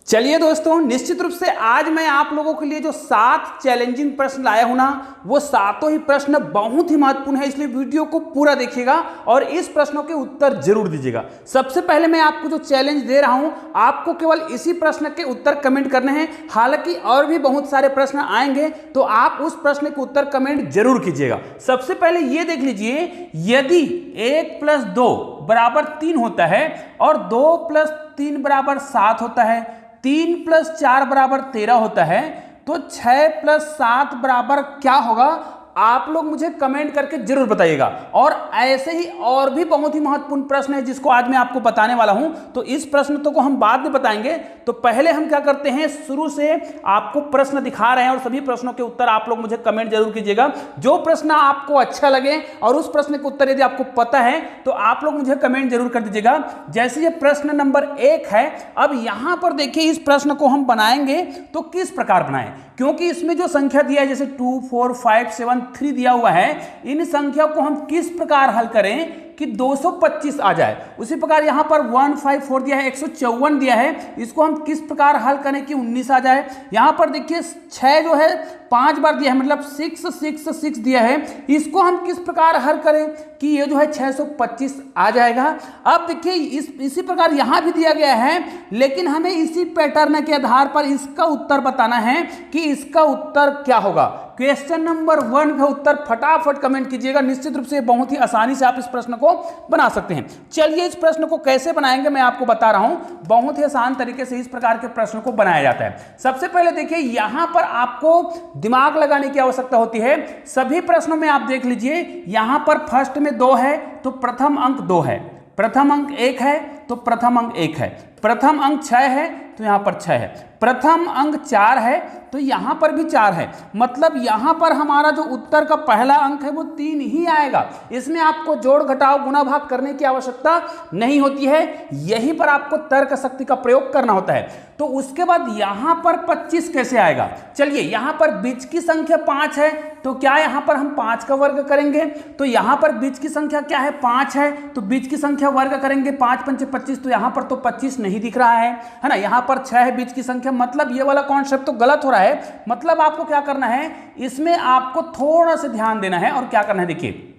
चलिए दोस्तों, निश्चित रूप से आज मैं आप लोगों के लिए जो 7 चैलेंजिंग प्रश्न लाया हूं ना, वो सातों ही प्रश्न बहुत ही महत्वपूर्ण है, इसलिए वीडियो को पूरा देखिएगा और इस प्रश्नों के उत्तर जरूर दीजिएगा। सबसे पहले मैं आपको जो चैलेंज दे रहा हूं, आपको केवल इसी प्रश्न के उत्तर कमेंट करने हैं। हालांकि और भी बहुत सारे प्रश्न आएंगे, तो आप उस प्रश्न के उत्तर कमेंट जरूर कीजिएगा। सबसे पहले ये देख लीजिए, यदि 1 + 2 = 3 होता है और 2 + 3 = 7 होता है, 3 + 4 = 13 होता है, तो 6 + 7 बराबर क्या होगा? आप लोग मुझे कमेंट करके जरूर बताइएगा। और ऐसे ही और भी बहुत ही महत्वपूर्ण प्रश्न है जिसको आज मैं आपको बताने वाला हूं, तो इस प्रश्न को हम बाद में बताएंगे। तो पहले हम क्या करते हैं, शुरू से आपको प्रश्न दिखा रहे हैं और सभी प्रश्नों के उत्तर आप लोग मुझे कमेंट जरूर कीजिएगा। जो प्रश्न आपको अच्छा लगे और उस प्रश्न के उत्तर यदि आपको पता है तो आप लोग मुझे कमेंट जरूर कर दीजिएगा। जैसे ये प्रश्न नंबर 1 है, अब यहां पर देखिए इस प्रश्न को हम बनाएंगे तो किस प्रकार बनाएं, क्योंकि इसमें जो संख्या दिया है जैसे 2, 4, 5, 7, 3 दिया हुआ है, इन संख्या को हम किस प्रकार हल करें कि 225 आ जाए। उसी प्रकार यहां पर 154 दिया है, 154 दिया है, इसको हम किस प्रकार हल करें कि 19 आ जाए। यहां पर देखिए 6 जो है 5 बार दिया है, मतलब 6, 6, 6 दिया है, इसको हम किस प्रकार हल करें कि ये जो है 625 आ जाएगा। अब देखिए इसी प्रकार यहां भी दिया गया है, लेकिन हमें इसी पैटर्न के आधार पर इसका उत्तर बताना है कि इसका उत्तर क्या होगा। क्वेश्चन नंबर 1 का उत्तर फटाफट कमेंट कीजिएगा। निश्चित रूप से बहुत ही आसानी से आप इस प्रश्न को बना सकते हैं। चलिए इस प्रश्न को कैसे बनाएंगे मैं आपको बता रहा हूं। बहुत ही आसान तरीके से इस प्रकार के प्रश्न को बनाया जाता है। सबसे पहले देखिए, यहां पर आपको दिमाग लगाने की आवश्यकता होती है। सभी प्रश्नों में आप देख लीजिए, यहां पर फर्स्ट में 2 है तो प्रथम अंक 2 है, प्रथम अंक 1 है तो प्रथम अंक 1 है, प्रथम अंक 6 है तो यहां पर 6 है, प्रथम अंक 4 है तो यहां पर भी 4 है। मतलब यहां पर हमारा जो उत्तर का पहला अंक है वो 3 ही आएगा। इसमें आपको जोड़ घटाव गुणा भाग करने की आवश्यकता नहीं होती है, यहीं पर आपको तर्क शक्ति का प्रयोग करना होता है। तो उसके बाद यहां पर 25 कैसे आएगा? चलिए, यहां पर बीच की संख्या 5 है, तो क्या यहां पर हम 5 का वर्ग करेंगे? तो यहां पर बीच की संख्या क्या है? 5 है, तो बीच की संख्या वर्ग करेंगे, 5 × 5 = 25, तो यहां पर तो 25 नहीं दिख रहा है ना। यहां पर 6 है बीच की संख्या, मतलब ये वाला कॉन्सेप्ट तो गलत हो रहा है। मतलब आपको क्या करना है, इसमें आपको थोड़ा सा ध्यान देना है और क्या करना है, देखिए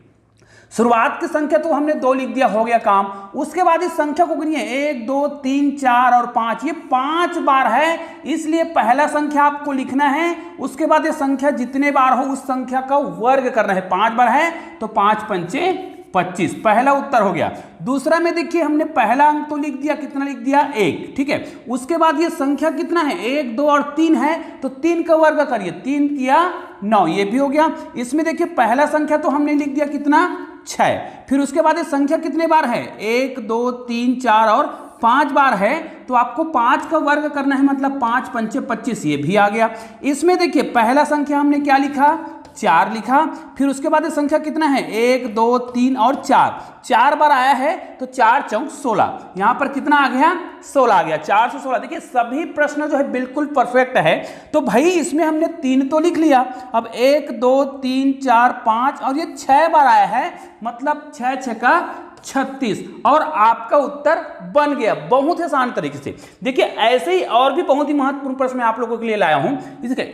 शुरुआत की संख्या तो हमने 2 लिख दिया, हो गया काम। उसके बाद इस संख्या को गिनिए, 1, 2, 3, 4 और 5, ये 5 बार है, इसलिए पहला संख्या आपको लिखना है। उसके बाद ये संख्या जितने बार हो उस संख्या का वर्ग करना है। 5 बार है तो 5 × 5 = 25, पहला उत्तर हो गया। दूसरा में देखिए, हमने पहला अंक तो लिख दिया, कितना लिख दिया? 1, ठीक है। उसके बाद ये संख्या कितना है? 1, 2 और 3 है, तो 3 का वर्ग करिए, 3 × 9, ये भी हो गया। इसमें देखिए पहला संख्या तो हमने लिख दिया कितना? 6। फिर उसके बाद ये संख्या कितने बार है? 1, 2, 3, 4 और 5 बार है, तो आपको 5 का वर्ग करना है, मतलब 5 × 5 = 25, ये भी आ गया। इसमें देखिए पहला संख्या हमने क्या लिखा? 4 लिखा। फिर उसके बाद ये संख्या कितना है? 1, 2, 3 और 4 बार आया है, तो 4 × 4 = 16। यहां पर कितना आ गया? 16 आ गया। 4 से 16, देखिए सभी प्रश्न जो है बिल्कुल परफेक्ट है। तो भाई इसमें हमने 3 तो लिख लिया, अब 1, 2, 3, 4, 5 और ये 6 बार आया है, मतलब 6 × 6 = 36 और आपका उत्तर बन गया बहुत ही आसान तरीके से। देखिए ऐसे ही और भी बहुत ही महत्वपूर्ण प्रश्न मैं आप लोगों के लिए लाया हूं।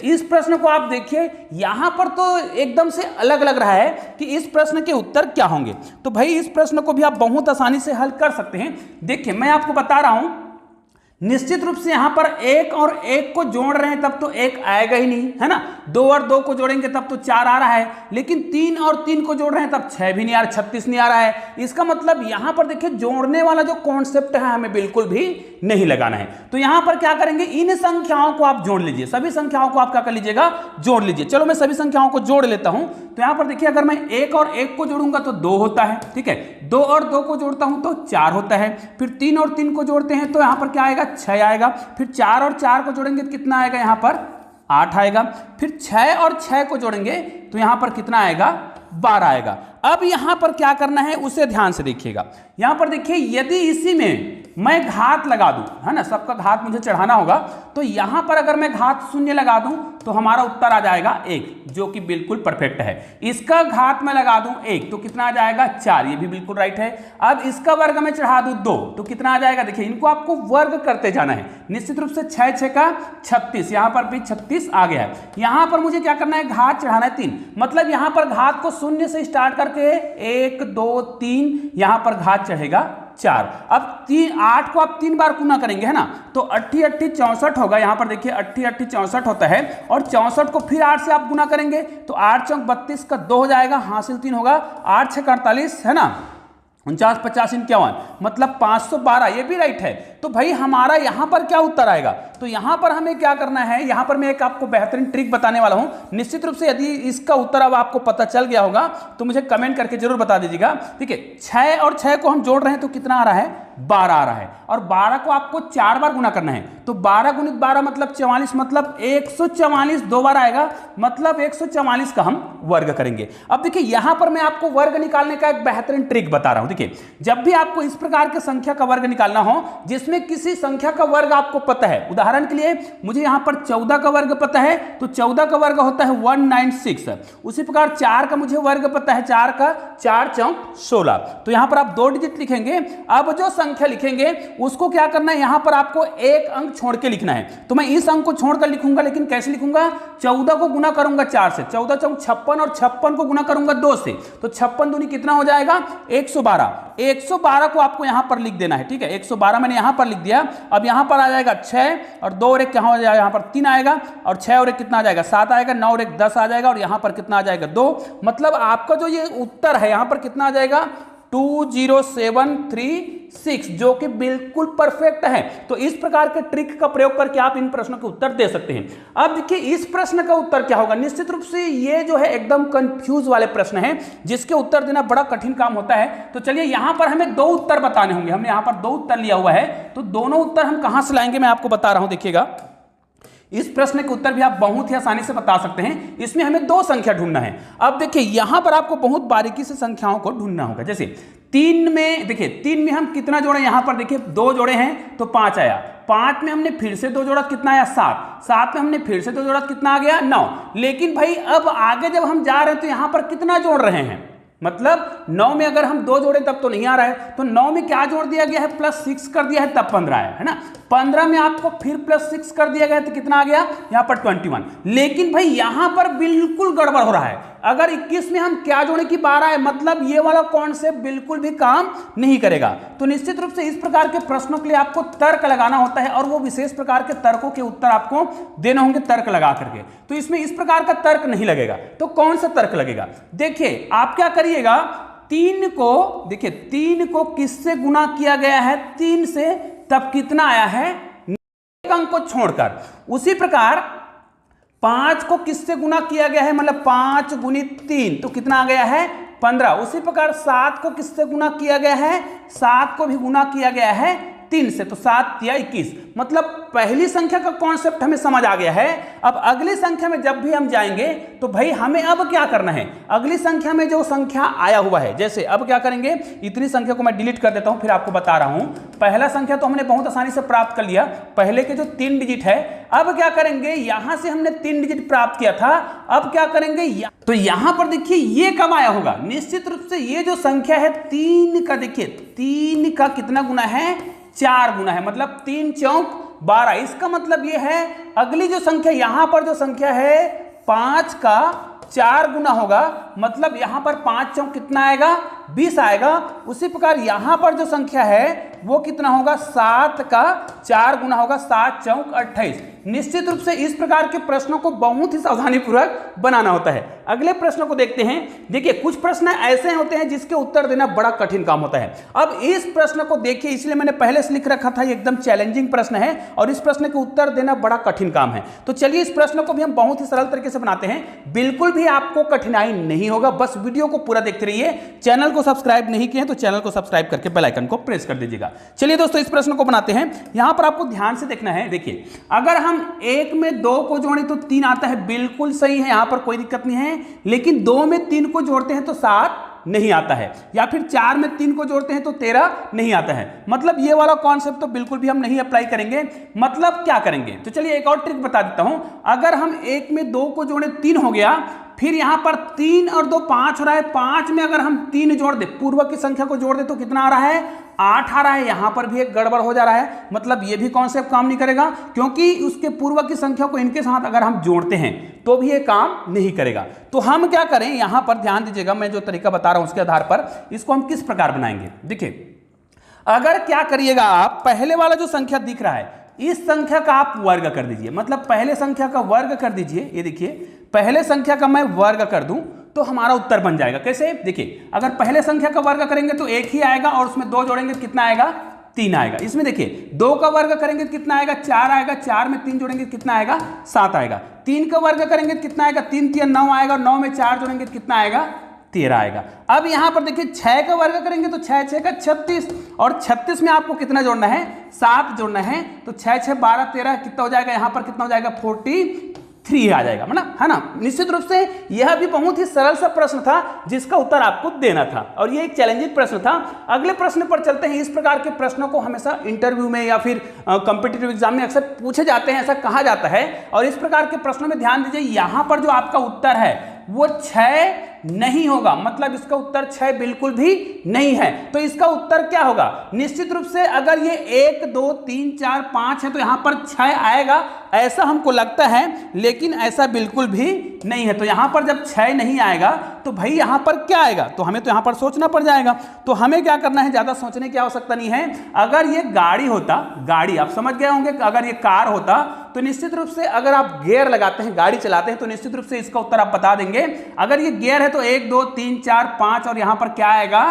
इस प्रश्न को आप देखिए, यहां पर तो एकदम से अलग लग रहा है कि इस प्रश्न के उत्तर क्या होंगे। तो भाई इस प्रश्न को भी आप बहुत आसानी से हल कर सकते हैं। देखिए मैं आपको बता रहा हूं, निश्चित रूप से यहां पर 1 और 1 को जोड़ रहे हैं तब तो 1 आएगा ही नहीं, है ना। 2 और 2 को जोड़ेंगे तब तो 4 आ रहा है, लेकिन 3 और 3 को जोड़ रहे हैं तब 6 भी नहीं आ रहा, 36 नहीं आ रहा है। इसका मतलब यहां पर देखिए जोड़ने वाला जो कॉन्सेप्ट है हमें बिल्कुल भी नहीं लगाना है। तो यहां पर क्या करेंगे, इन संख्याओं को आप जोड़ लीजिए, सभी संख्याओं को आप क्या कर लीजिएगा? जोड़ लीजिए। चलो मैं सभी संख्याओं को जोड़ लेता हूं। तो यहां पर देखिए, अगर मैं 1 और 1 को जोड़ूंगा तो 2 होता है, ठीक है। 2 और 2 को जोड़ता हूं तो 4 होता है। फिर 3 और 3 को जोड़ते हैं तो यहां पर क्या आएगा? 6 आएगा। फिर 4 और 4 को जोड़ेंगे तो कितना आएगा? यहां पर 8 आएगा। फिर 6 और 6 को जोड़ेंगे तो यहां पर कितना आएगा? 12 आएगा। अब यहां पर क्या करना है उसे ध्यान से देखिएगा। यहां पर देखिए, यदि इसी में मैं घात लगा दूं, है ना, सबका घात मुझे चढ़ाना होगा, तो यहां पर अगर मैं घात शून्य लगा दूं तो हमारा उत्तर आ जाएगा 1, जो कि बिल्कुल परफेक्ट है। इसका घात मैं लगा दूं 1 तो कितना आ जाएगा 4, ये भी बिल्कुल राइट है। अब इसका वर्ग मैं चढ़ा दूं 2 तो कितना आ जाएगा, देखिए इनको आपको वर्ग करते जाना है। निश्चित रूप से 6 6 का 36, यहां पर भी 36 आ गया है। यहां पर मुझे क्या करना है, घात चढ़ाना है 3, मतलब यहां पर घात को शून्य से स्टार्ट करके 1 2 3, यहां पर घात चढ़ेगा 4। अब 8 को आप 3 बार गुना करेंगे, है ना, तो 8 8 64 होगा। यहां पर देखिए 8 8 64 होता है, और 64 को फिर 8 से आप गुना करेंगे तो 8 चौक 32 का 2 हो जाएगा, हासिल 3 होगा, 8 6 48, है ना, 49 50 51, मतलब 512, ये भी राइट है। तो भाई हमारा यहां पर क्या उत्तर आएगा, तो यहां पर हमें क्या करना है, यहां पर मैं एक आपको बेहतरीन ट्रिक बताने वाला हूं। निश्चित रूप से यदि इसका उत्तर अब आपको पता चल गया होगा तो मुझे कमेंट करके जरूर बता दीजिएगा। ठीक है, 6 और 6 को हम जोड़ रहे हैं तो कितना आ रहा है, 12 आ रहा है, और 12 को आपको 4 बार गुना करना है, तो 12 गुणित 12 मतलब 44, मतलब 144 2 बार आएगा, मतलब 144 का हम वर्ग करेंगे। अब देखिए यहां पर मैं आपको वर्ग निकालने का एक बेहतरीन ट्रिक बता रहा हूं। देखिए जब भी आपको इस प्रकार की संख्या का वर्ग निकालना हो जिसमें किसी संख्या का वर्ग आपको पता है, उदाहरण के लिए मुझे यहां पर 14 का वर्ग पता है, तो 14 का वर्ग होता है 196। उसी प्रकार 4 का मुझे वर्ग पता है, 4 का 4 चौक 16, तो यहां पर आप 2 डिजिट लिखेंगे। अब जो संख्या लिखेंगे उसको क्या करना है, यहां पर आपको एक अंक छोड़ के लिखना है, तो मैं इस अंक को छोड़कर लिखूंगा, लेकिन कैसे लिखूंगा, 14 को गुना करूंगा 4 से, 14 चौक 56, और 56 को गुना करूंगा 2 से, तो 56 दूनी कितना हो जाएगा 112। 112 को आपको यहां पर लिख देना है। ठीक है, 112 मैंने यहां पर लिख दिया। अब यहां पर आ जाएगा 6 और 2 और 1 कहां हो जाएगा, यहां पर 3 आएगा, और 6 और 1 कितना आ जाएगा 7 आएगा, 9 और 1 10 आ जाएगा, और यहां पर कितना आ जाएगा 2, मतलब आपका जो ये उत्तर है यहां पर कितना आ जाएगा 20736, जो कि बिल्कुल परफेक्ट है। तो इस प्रकार के ट्रिक का प्रयोग करके आप इन प्रश्नों के उत्तर दे सकते हैं। अब देखिए इस प्रश्न का उत्तर क्या होगा, निश्चित रूप से ये जो है एकदम कंफ्यूज वाले प्रश्न हैं जिसके उत्तर देना बड़ा कठिन काम होता है। तो चलिए यहां पर हमें 2 उत्तर बताने होंगे, हमने यहां पर 2 उत्तर लिया हुआ है, तो दोनों उत्तर हम कहां से लाएंगे मैं आपको बता रहा हूं। देखिएगा इस प्रश्न के उत्तर भी आप बहुत ही आसानी से बता सकते हैं। इसमें हमें 2 संख्या ढूंढना है। अब देखिए यहां पर आपको बहुत बारीकी से संख्याओं को ढूंढना होगा। जैसे 3 में, देखिए 3 में हम कितना जोड़े, यहां पर देखिए 2 जोड़े हैं तो 5 आया, 5 में हमने फिर से 2 जोड़ा कितना आया 7, 7 में हमने फिर से 2 जोड़ा कितना आ गया 9। लेकिन भाई अब आगे जब हम जा रहे हैं तो यहां पर कितना जोड़ रहे हैं, मतलब 9 में अगर हम 2 जोड़े तब तो नहीं आ रहा है, तो 9 में क्या जोड़ दिया गया है, +6 कर दिया है, तब 15 आया, है ना। 15 में आपको फिर +6 कर दिया गया तो कितना आ गया यहां पर 21। लेकिन भाई यहां पर बिल्कुल गड़बड़ हो रहा है। अगर 21 में हम क्या जोड़े की 12 है, मतलब ये वाला कॉन्सेप्ट बिल्कुल भी काम नहीं करेगा। तो निश्चित रूप से इस प्रकार के प्रश्नों के लिए आपको तर्क लगाना होता है, और वो विशेष प्रकार के तर्कों के उत्तर आपको देने होंगे तर्क लगा करके। तो इसमें इस प्रकार का तर्क नहीं लगेगा, तो कौन सा तर्क लगेगा, देखिए आप क्या करिएगा, 3 को, देखिए 3 को किससे गुना किया गया है 3 से, तब कितना आया है एक अंक को छोड़कर। उसी प्रकार 5 को किससे गुना किया गया है, मतलब 5 गुणित 3 तो कितना आ गया है 15। उसी प्रकार 7 को किससे गुना किया गया है, 7 को भी गुना किया गया है 3 से, तो 7 या 21, मतलब पहली संख्या का कॉन्सेप्ट हमें समझ आ गया है। अब अगली संख्या में जब भी हम जाएंगे तो भाई हमें अब क्या करना है, अगली संख्या में जो संख्या आया हुआ है, जैसे अब क्या करेंगे, इतनी संख्या को मैं डिलीट कर देता हूं, फिर आपको बता रहा हूं। पहला संख्या तो हमने बहुत आसानी से प्राप्त कर लिया, पहले के जो 3 डिजिट है। अब क्या करेंगे, यहां से हमने 3 डिजिट प्राप्त किया था, अब क्या करेंगे, तो यहां पर देखिए ये कब आया होगा, निश्चित रूप से ये जो संख्या है 3 का, देखिए 3 का कितना गुना है 4 गुना है, मतलब 3 चौक 12। इसका मतलब ये है अगली जो संख्या, यहां पर जो संख्या है 5 का 4 गुना होगा, मतलब यहां पर 5 चौक कितना आएगा 20 आएगा। उसी प्रकार यहां पर जो संख्या है वो कितना होगा 7 का 4 गुना होगा, 7 चौक 28। निश्चित रूप से इस प्रकार के प्रश्नों को बहुत ही सावधानी पूर्वक बनाना होता है। अगले प्रश्नों को देखते हैं। देखिए कुछ प्रश्न ऐसे होते हैं जिसके उत्तर देना बड़ा कठिन काम होता है। अब इस प्रश्न को देखिए, इसलिए मैंने पहले से लिख रखा था, ये एकदम चैलेंजिंग प्रश्न है और इस प्रश्न के उत्तर देना बड़ा कठिन काम है। तो चलिए इस प्रश्न को भी हम बहुत ही सरल तरीके से बनाते हैं, बिल्कुल भी आपको कठिनाई नहीं होगा, बस वीडियो को पूरा देखते रहिए। चैनल को सब्सक्राइब नहीं किए तो चैनल को सब्सक्राइब करके बेल आइकन को प्रेस कर दीजिएगा। चलिए दोस्तों इस प्रश्न को बनाते हैं। यहां पर आपको ध्यान से देखना है। देखिए अगर हम 1 में 2 को जोड़ें तो 3 आता है, बिल्कुल सही है, यहां पर कोई दिक्कत नहीं है। लेकिन 2 में 3 को जोड़ते हैं तो 7 नहीं आता है, या फिर 4 में 3 को जोड़ते हैं तो 13 नहीं आता है। मतलब ये वाला कॉन्सेप्ट तो बिल्कुल भी हम नहीं अप्लाई करेंगे। मतलब क्या करेंगे, तो चलिए एक और ट्रिक बता देता हूं। अगर हम 1 में 2 को जोड़े 3 हो गया, फिर यहां पर 3 और 2 5 हो रहा है, 5 में अगर हम 3 जोड़ दे, पूर्व की संख्या को जोड़ दे तो कितना आ रहा है, 8 आ रहा है। यहां पर भी एक गड़बड़ हो जा रहा है, मतलब ये भी कॉन्सेप्ट काम नहीं करेगा, क्योंकि उसके पूर्व की संख्या को इनके साथ अगर हम जोड़ते हैं तो भी ये काम नहीं करेगा। तो हम क्या करें, यहां पर ध्यान दीजिएगा, मैं जो तरीका बता रहा हूं उसके आधार पर इसको हम किस प्रकार बनाएंगे। देखिए, अगर क्या करिएगा आप, पहले वाला जो संख्या दिख रहा है इस संख्या का आप वर्ग कर दीजिए, मतलब पहले संख्या का वर्ग कर दीजिए। ये देखिए, पहले संख्या का मैं वर्ग कर दूं तो हमारा उत्तर बन जाएगा। कैसे, देखिए, अगर पहले संख्या का वर्ग करेंगे तो 1 ही आएगा, और उसमें 2 जोड़ेंगे कितना आएगा, 3 आएगा। इसमें देखिए 2 का वर्ग करेंगे तो कितना आएगा, 4 आएगा, 4 में 3 जोड़ेंगे कितना आएगा, 7 आएगा। 3 का वर्ग करेंगे तो कितना आएगा, 3 3 9 आएगा, 9 में 4 जोड़ेंगे तो कितना आएगा, 13 आएगा। अब यहां पर देखिए 6 का वर्ग करेंगे तो 6 6 का 36, और 36 में आपको कितना जोड़ना है, 7 जोड़ना है। तो 6 6 12 13 कितना हो जाएगा, यहां पर कितना हो जाएगा, 43 आ जाएगा, है ना। निश्चित रूप से यह भी बहुत ही सरल सा प्रश्न था जिसका उत्तर आपको देना था, और ये एक चैलेंजिंग प्रश्न था। अगले प्रश्न पर चलते हैं। इस प्रकार के प्रश्नों को हमेशा इंटरव्यू में या फिर कॉम्पिटिटिव एग्जाम में अक्सर पूछे जाते हैं, ऐसा कहा जाता है। और इस प्रकार के प्रश्नों में ध्यान दीजिए, यहां पर जो आपका उत्तर है वो 6 नहीं होगा, मतलब इसका उत्तर 6 बिल्कुल भी नहीं है। तो इसका उत्तर क्या होगा, निश्चित रूप से अगर ये 1 2 3 4 5 है तो यहां पर 6 आएगा, ऐसा हमको लगता है, लेकिन ऐसा बिल्कुल भी नहीं है। तो यहां पर जब 6 नहीं आएगा तो भाई यहां पर क्या आएगा, तो हमें तो यहां पर सोचना पड़ जाएगा। तो हमें क्या करना है, ज्यादा सोचने की आवश्यकता नहीं है। अगर ये गाड़ी होता, गाड़ी आप समझ गए होंगे, अगर ये कार होता तो निश्चित रूप से अगर आप गियर लगाते हैं, गाड़ी चलाते हैं, तो निश्चित रूप से इसका उत्तर आप बता देंगे। अगर ये गियर है तो 1 2 3 4 5, और यहां पर क्या आएगा,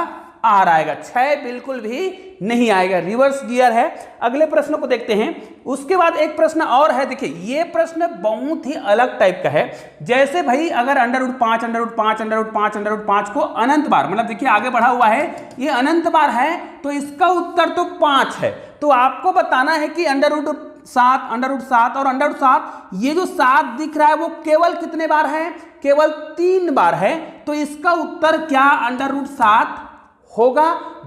आर आएगा। 6 बिल्कुल भी नहीं आएगा, रिवर्स गियर है। अगले प्रश्न को देखते हैं। उसके बाद एक प्रश्न और है, देखिए ये प्रश्न बहुत ही अलग टाइप का है। जैसे भाई अगर √5 √5 √5 √5 को अनंत बार, मतलब देखिए आगे बढ़ा हुआ है, ये अनंत बार है, तो इसका उत्तर तो 5 है। तो आपको बताना है कि √7 √7 और √7, ये जो 7 दिख रहा है वो केवल कितने बार है, केवल 3 बार है। तो इसका उत्तर क्या √7 होगा,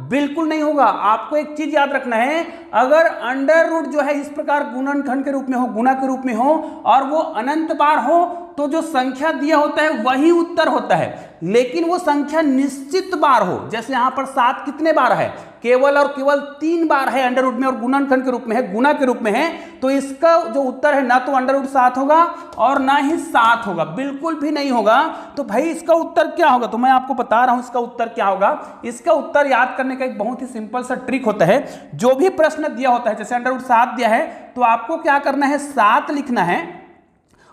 बिल्कुल नहीं होगा। आपको एक चीज याद रखना है, अगर अंडर रूट जो है इस प्रकार गुणनखंड के रूप में हो, गुणा के रूप में हो, और वो अनंत बार हो, तो जो संख्या दिया होता है वही उत्तर होता है। लेकिन वो संख्या निश्चित बार हो, जैसे यहां पर 7 कितने बार है, केवल और केवल 3 बार है अंडर रूट में, और गुणनखंड के रूप में है, गुणा के रूप में है, तो इसका जो उत्तर है ना तो √7 होगा और ना ही 7 होगा, बिल्कुल भी नहीं होगा। तो भाई इसका उत्तर क्या होगा, तो मैं आपको बता रहा हूं इसका उत्तर क्या होगा। इसका उत्तर याद करने का एक बहुत ही सिंपल सा ट्रिक होता है। जो भी प्रश्न दिया होता है, जैसे √7 दिया है, तो आपको क्या करना है, 7 लिखना है,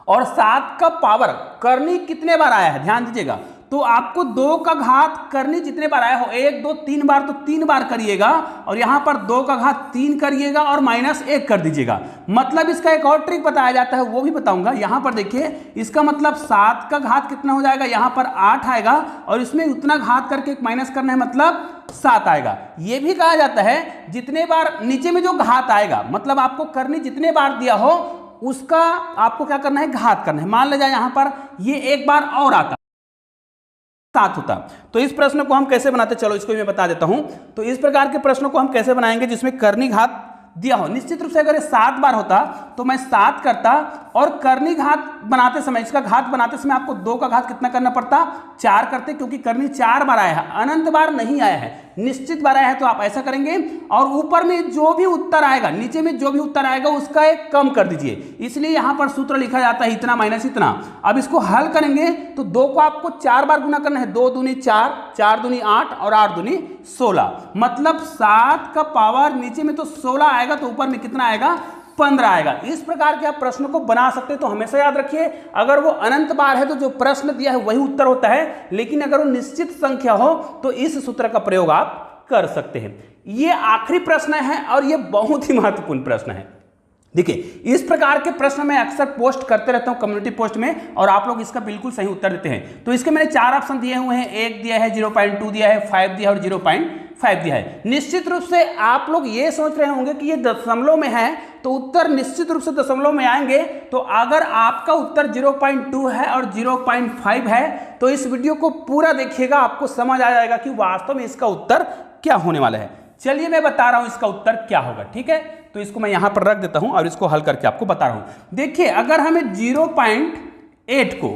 और 7 का पावर करनी कितने बार आया है ध्यान दीजिएगा। तो आपको 2 का घात करनी जितने बार आया हो, 1 2 3 बार, तो 3 बार करिएगा, और यहां पर 2 का घात 3 करिएगा और -1 कर दीजिएगा। मतलब इसका एक और ट्रिक बताया जाता है, वो भी बताऊंगा। यहां पर देखिए, इसका मतलब 7 का घात कितना हो जाएगा, यहां पर 8 आएगा, और इसमें उतना घात करके एक माइनस करना है, मतलब 7 आएगा। यह भी कहा जाता है जितने बार नीचे में जो घात आएगा, मतलब आपको करनी जितने बार दिया हो उसका आपको क्या करना है, घात करना है। मान लिया जाए यहां पर ये एक बार और आता 7 होता, तो इस प्रश्न को हम कैसे बनाते, चलो इसको मैं बता देता हूं। तो इस प्रकार के प्रश्नों को हम कैसे बनाएंगे जिसमें करनी घात दिया हो। निश्चित रूप से अगर ये 7 बार होता तो मैं 7 करता, और करनी घात बनाते समय, इसका घात बनाते समय आपको 2 का घात कितना करना पड़ता, 4 करते, क्योंकि करनी 4 बार आया है, अनंत बार नहीं आया है, निश्चित बार आया है। तो आप ऐसा करेंगे, और ऊपर में जो भी उत्तर आएगा, नीचे में जो भी उत्तर आएगा उसका एक कम कर दीजिए। इसलिए यहां पर सूत्र लिखा जाता है इतना माइनस इतना। अब इसको हल करेंगे तो 2 को आपको 4 बार गुना करना है, 2 दूनी 4, 4 दूनी 8 और 8 दूनी 16, मतलब 7 का पावर नीचे में तो 16 आएगा, तो ऊपर में कितना आएगा, 15 आएगा। इस प्रकार के आप प्रश्न को बना सकते हैं। तो हमेशा याद रखिए, अगर वो अनंत बार है तो जो प्रश्न दिया है वही उत्तर होता है, लेकिन अगर वो निश्चित संख्या हो तो इस सूत्र का प्रयोग आप कर सकते हैं। ये आखिरी प्रश्न है और ये बहुत ही महत्वपूर्ण प्रश्न है। देखिए, इस प्रकार के प्रश्न मैं अक्सर पोस्ट करते रहता हूं कम्युनिटी पोस्ट में, और आप लोग इसका बिल्कुल सही उत्तर देते हैं। तो इसके मैंने 4 ऑप्शन दिए हुए हैं, 1 दिया है, 0.2 दिया है, 5 दिया है और 0.5 0.5 दिया है। निश्चित रूप से आप लोग ये सोच रहे होंगे कि ये दशमलव में है तो उत्तर निश्चित रूप से दशमलव में आएंगे। तो अगर आपका उत्तर 0.2 है और 0.5 है तो इस वीडियो को पूरा देखिएगा, आपको समझ आ जाएगा कि वास्तव में इसका उत्तर क्या होने वाला है। चलिए मैं बता रहा हूं इसका उत्तर क्या होगा, ठीक है। तो इसको मैं यहां पर रख देता हूं और इसको हल करके आपको बता रहा हूं। देखिए अगर हमें 0.8 को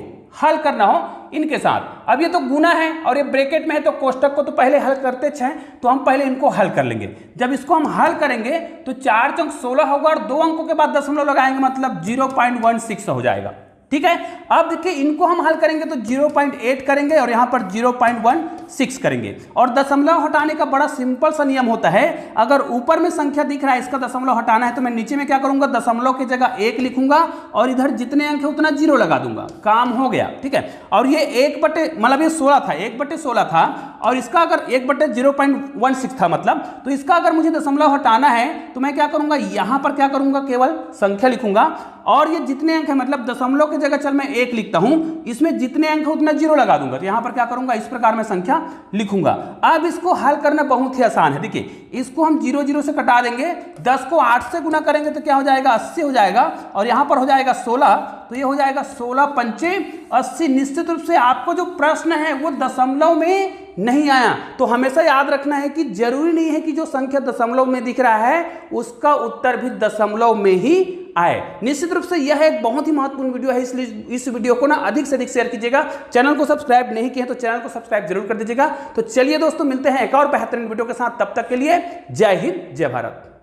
हल करना हो इनके साथ, अब ये तो गुना है और ये ब्रैकेट में है तो कोष्टक को तो पहले हल करते हैं, तो हम पहले इनको हल कर लेंगे। जब इसको हम हल करेंगे तो 4 × 16 होगा और 2 अंकों के बाद दशमलव लगाएंगे, मतलब 0.16 हो जाएगा, ठीक है। अब देखिए इनको हम हल करेंगे तो 0.8 करेंगे और यहां पर 0.16 करेंगे। और दशमलव हटाने का बड़ा सिंपल सा नियम होता है, अगर ऊपर में संख्या दिख रहा है इसका दशमलव हटाना है तो मैं नीचे में क्या करूंगा, दशमलव की जगह 1 लिखूंगा और इधर जितने अंक है उतना 0 लगा दूंगा, काम हो गया, ठीक है। और ये 1/, मतलब ये 16 था, 1/16 था और इसका अगर 1/0.16 था मतलब, तो इसका अगर मुझे दशमलव हटाना है तो मैं क्या करूंगा, यहां पर क्या करूंगा, केवल संख्या लिखूंगा और ये जितने अंक है मतलब दशमलव की जगह चल मैं 1 लिखता हूं, इसमें जितने अंक है उतना 0 लगा दूंगा। तो यहां पर क्या करूंगा, इस प्रकार मैं संख्या लिखूंगा। अब इसको हल करना बहुत ही आसान है। देखिए इसको हम 0 0 से कटा देंगे, 10 को 8 से गुना करेंगे तो क्या हो जाएगा, 80 हो जाएगा और यहां पर हो जाएगा 16, तो ये हो जाएगा 16 × 5 = 80। निश्चित रूप से आपको जो प्रश्न है वो दशमलव में नहीं आया, तो हमेशा याद रखना है कि जरूरी नहीं है कि जो संख्या दशमलव में दिख रहा है उसका उत्तर भी दशमलव में ही आए। निश्चित रूप से यह एक बहुत ही महत्वपूर्ण वीडियो है, इसलिए इस वीडियो को ना अधिक से अधिक शेयर कीजिएगा। चैनल को सब्सक्राइब नहीं किए तो चैनल को सब्सक्राइब जरूर कर दीजिएगा। तो चलिए दोस्तों मिलते हैं एक और बेहतरीन वीडियो के साथ, तब तक के लिए जय हिंद जय भारत।